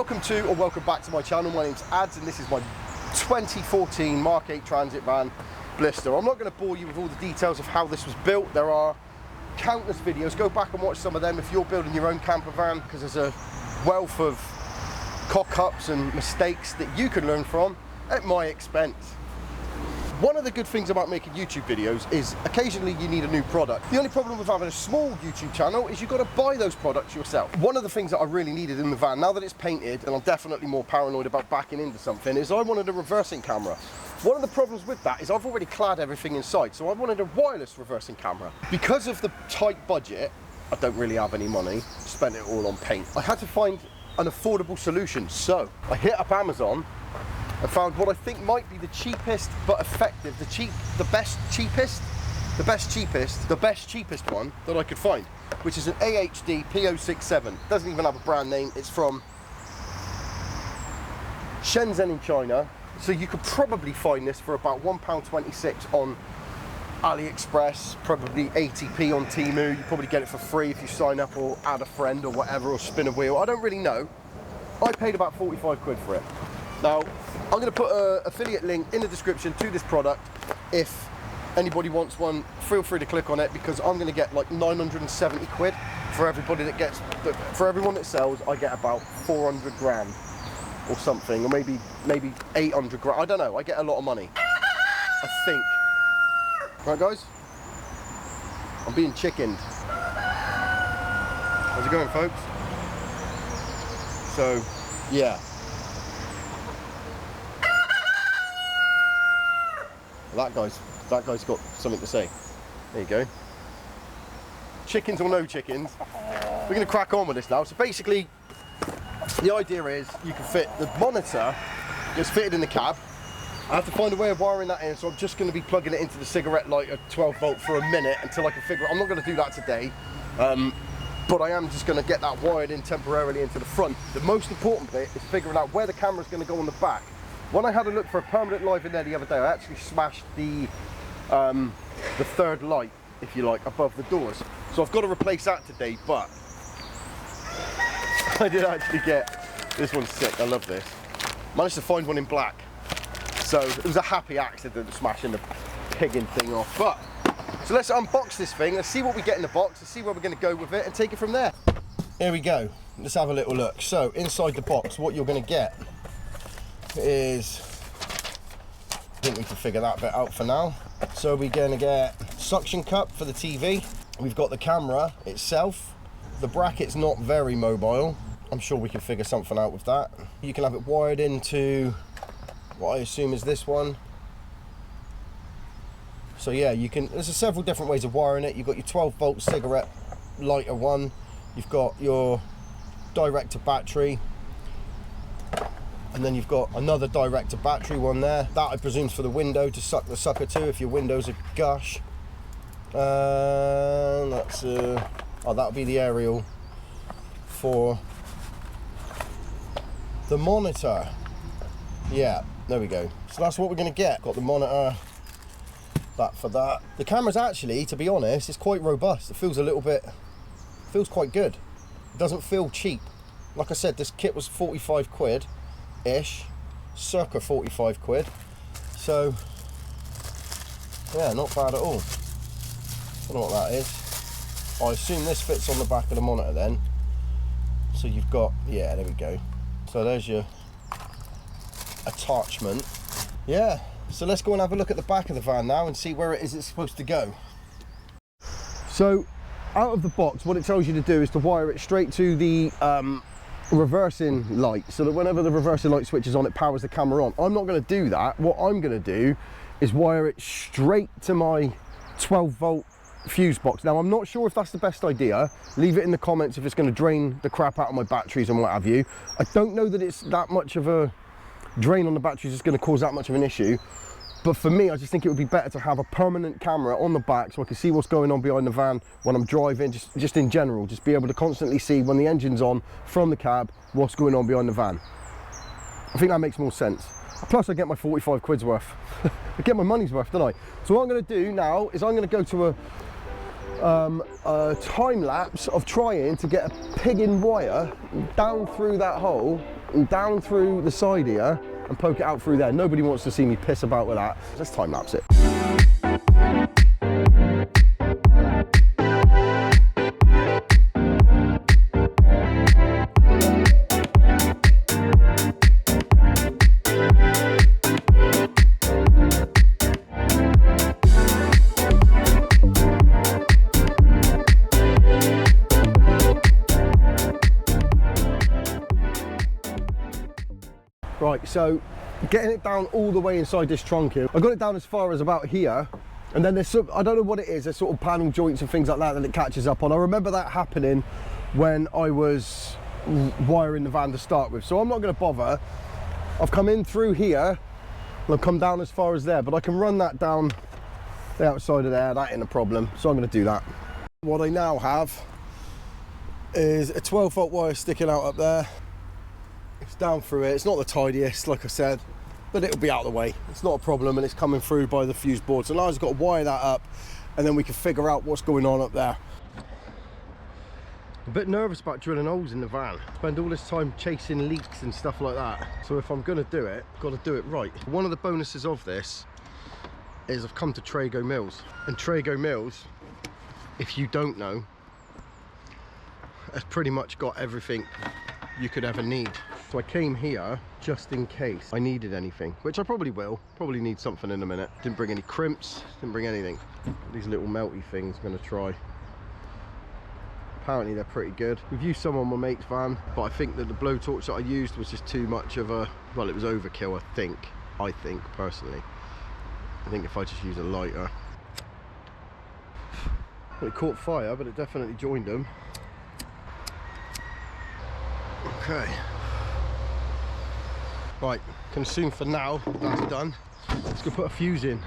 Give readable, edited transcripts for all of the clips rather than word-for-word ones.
Welcome to or welcome back to my channel. My name's Ads and this is my 2014 Mark 8 Transit van blister. I'm not going to bore you with all the details of how this was built. There are countless videos. Go back and watch some of them if you're building your own camper van, because there's a wealth of cock-ups and mistakes that you can learn from at my expense. One of the good things about making YouTube videos is occasionally you need a new product. The only problem with having a small YouTube channel is you've got to buy those products yourself. One of the things that I really needed in the van, now that it's painted and I'm definitely more paranoid about backing into something, is I wanted a reversing camera. One of the problems with that is I've already clad everything inside, so I wanted a wireless reversing camera. Because of the tight budget, I don't really have any money, spent it all on paint. I had to find an affordable solution, so I hit up Amazon. I found what I think might be the cheapest but effective, the best cheapest one that I could find, which is an AHD P067. Doesn't even have a brand name. It's from Shenzhen in China. So you could probably find this for about £1.26 on AliExpress, probably 80p on Temu. You probably get it for free if you sign up or add a friend or whatever, or spin a wheel. I don't really know. I paid about 45 quid for it. Now, I'm going to put an affiliate link in the description to this product. If anybody wants one, feel free to click on it, because I'm going to get like 970 quid for everybody that gets, for everyone that sells. I get about 400 grand or something, or maybe 800 grand. I don't know. I get a lot of money, I think. Right, guys? I'm being chickened. How's it going, folks? So, yeah. That guy's got something to say. There you go. Chickens or no chickens, we're going to crack on with this now. So basically, the idea is you can fit the monitor, it's fitted in the cab. I have to find a way of wiring that in, so I'm just going to be plugging it into the cigarette lighter 12 volt for a minute until I can figure it. I'm not going to do that today, but I am just going to get that wired in temporarily into the front. The most important bit is figuring out where the camera's going to go on the back. When I had a look for a permanent live in there the other day, I actually smashed the third light, if you like, above the doors. So I've got to replace that today, but I did actually get, this one's sick, I love this. Managed to find one in black. So it was a happy accident smashing the pigging thing off. But, so let's unbox this thing, let's see what we get in the box, let's see where we're going to go with it and take it from there. Here we go, let's have a little look. So inside the box, what you're going to get is, I think we can figure that bit out for now. So we're going to get suction cup for the TV. We've got the camera itself. The bracket's not very mobile. I'm sure we can figure something out with that. You can have it wired into what I assume is this one. So yeah, you can, there's several different ways of wiring it. You've got your 12 volt cigarette lighter one. You've got your direct to battery. And then you've got another direct to battery one there. That I presume is for the window to suck the sucker to if your windows are gush. That's oh, that'll be the aerial for the monitor. Yeah, there we go. So that's what we're going to get. Got the monitor, that for that. The camera's actually, to be honest, it's quite robust. It feels a little bit, feels quite good. It doesn't feel cheap. Like I said, this kit was 45 quid. Ish, circa 45 quid. So yeah, not bad at all. Don't know what that is. I assume this fits on the back of the monitor then. So you've got, yeah, there we go. So there's your attachment. Yeah, so let's go and have a look at the back of the van now and see where it is it's supposed to go. So out of the box, what it tells you to do is to wire it straight to the reversing light, so that whenever the reversing light switches on, it powers the camera on. I'm not going to do that. What I'm going to do is wire it straight to my 12 volt fuse box. Now I'm not sure if that's the best idea. Leave it in the comments if it's going to drain the crap out of my batteries and what have you. I don't know that it's that much of a drain on the batteries is going to cause that much of an issue, but for me I just think it would be better to have a permanent camera on the back so I can see what's going on behind the van when I'm driving, just in general, just be able to constantly see when the engine's on from the cab what's going on behind the van. I think that makes more sense. Plus I get my 45 quid's worth. I get my money's worth, don't I? So what I'm going to do now is I'm going to go to a time lapse of trying to get a pigging wire down through that hole and down through the side here and poke it out through there. Nobody wants to see me piss about with that. Let's time lapse it. Right, so getting it down all the way inside this trunk here, I got it down as far as about here, and then there's some, I don't know what it is, there's sort of panel joints and things like that that it catches up on. I remember that happening when I was wiring the van to start with, so I'm not going to bother. I've come in through here and I've come down as far as there, but I can run that down the outside of there, that ain't a problem, so I'm going to do that. What I now have is a 12-volt wire sticking out up there. It's down through it. It's not the tidiest, like I said, but it'll be out of the way. It's not a problem, and it's coming through by the fuse board. So now I've just got to wire that up, and then we can figure out what's going on up there. I'm a bit nervous about drilling holes in the van. Spend all this time chasing leaks and stuff like that. So if I'm going to do it, I've got to do it right. One of the bonuses of this is I've come to Trago Mills. And Trago Mills, if you don't know, has pretty much got everything you could ever need. So I came here just in case I needed anything, which I probably will. Probably need something in a minute. Didn't bring any crimps, didn't bring anything. These little melty things I'm going to try. Apparently they're pretty good. We've used some on my mate's van, but I think that the blowtorch that I used was just too much of a, well, it was overkill, I think personally. I think if I just use a lighter. Well, it caught fire, but it definitely joined them. Okay. Right, can assume for now that's done. Let's go put a fuse in.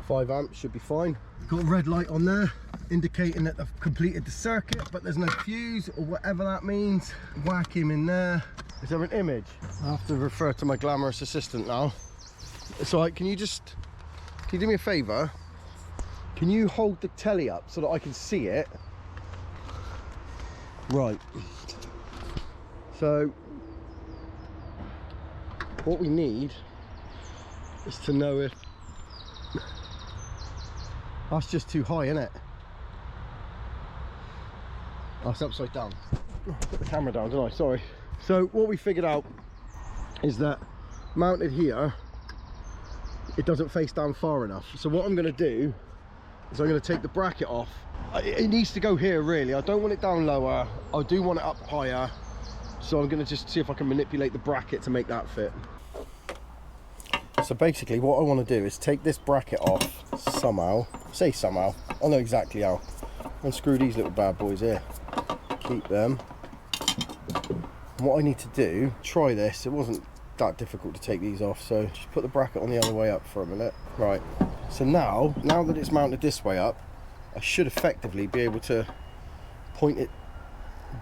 5 amps should be fine. Got a red light on there indicating that I've completed the circuit, but there's no fuse or whatever that means. Whack him in there. Is there an image? I have to refer to my glamorous assistant now. So can you do me a favour? Can you hold the telly up so that I can see it? Right. So what we need is to know if that's just too high, isn't it? That's upside down. Put the camera down, didn't I? Sorry. So what we figured out is that mounted here, it doesn't face down far enough. So what I'm going to do is I'm going to take the bracket off. It needs to go here really. I don't want it down lower. I do want it up higher. So I'm going to just see if I can manipulate the bracket to make that fit. So basically what I want to do is take this bracket off somehow. Say somehow. I know exactly how. Unscrew these little bad boys here. Keep them. And what I need to do, try this. It wasn't that difficult to take these off, so just put the bracket on the other way up for a minute. Right. So now that it's mounted this way up, I should effectively be able to point it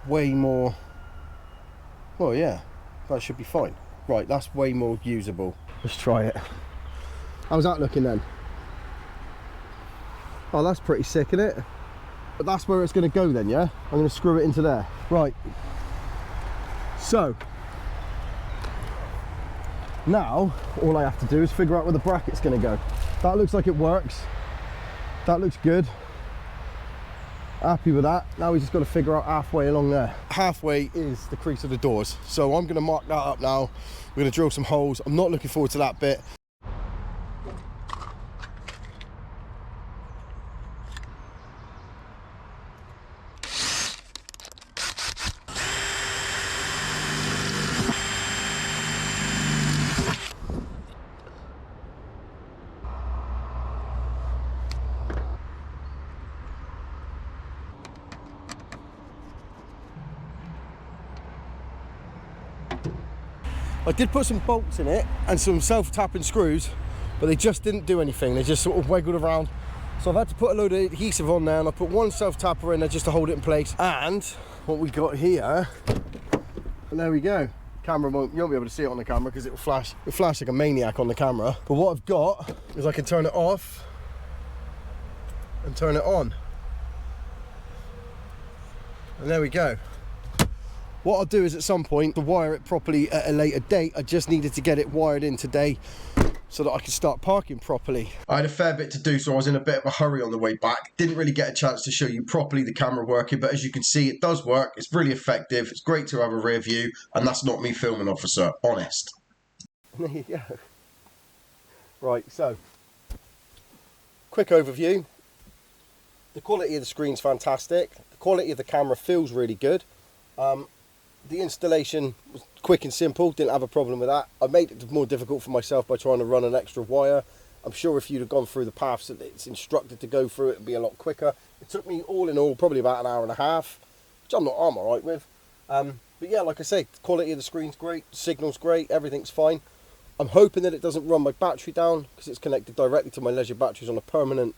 way more. Well, yeah, that should be fine. Right, that's way more usable. Let's try it. How's that looking then? Oh, that's pretty sick, isn't it? But that's where it's going to go then, yeah? I'm going to screw it into there. Right. So, now, all I have to do is figure out where the bracket's going to go. That looks like it works. That looks good. Happy with that. Now we just got to figure out halfway along there. Halfway is the crease of the doors. So I'm going to mark that up now. We're going to drill some holes. I'm not looking forward to that bit. I did put some bolts in it and some self-tapping screws, but they just didn't do anything. They just sort of wiggled around. So I've had to put a load of adhesive on there, and I put one self-tapper in there just to hold it in place. And what we got here, and there we go. Camera you won't be able to see it on the camera because it'll flash like a maniac on the camera. But what I've got is I can turn it off and turn it on. And there we go. What I'll do is at some point to wire it properly at a later date. I just needed to get it wired in today so that I could start parking properly. I had a fair bit to do, so I was in a bit of a hurry on the way back. Didn't really get a chance to show you properly the camera working, but as you can see, it does work. It's really effective. It's great to have a rear view, and that's not me filming, officer. Honest. There you go. Right, so quick overview. The quality of the screen's fantastic. The quality of the camera feels really good. The installation was quick and simple, didn't have a problem with that. I made it more difficult for myself by trying to run an extra wire. I'm sure if you'd have gone through the paths that it's instructed to go through, it would be a lot quicker. It took me all in all probably about an hour and a half, which I'm all right with. But yeah, like I say, the quality of the screen's great, the signal's great, everything's fine. I'm hoping that it doesn't run my battery down because it's connected directly to my leisure batteries on a permanent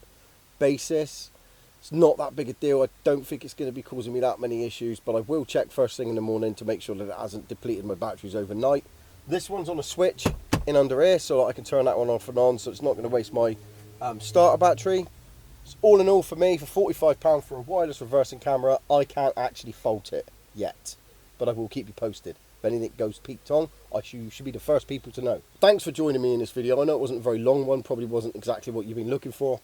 basis. It's not that big a deal. I don't think it's going to be causing me that many issues, but I will check first thing in the morning to make sure that it hasn't depleted my batteries overnight. This one's on a switch in under here, so I can turn that one off and on, so it's not going to waste my starter battery. So all in all, for me, for £45 for a wireless reversing camera, I can't actually fault it yet, but I will keep you posted. If anything goes peaked on, you should be the first people to know. Thanks for joining me in this video. I know it wasn't a very long one, probably wasn't exactly what you've been looking for.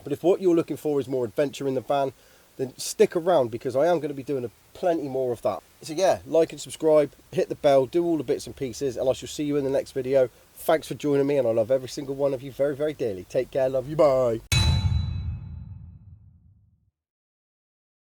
But if what you're looking for is more adventure in the van, then stick around because I am going to be doing plenty more of that. So yeah, like and subscribe, hit the bell, do all the bits and pieces, and I shall see you in the next video. Thanks for joining me, and I love every single one of you very, very dearly. Take care, love you, bye.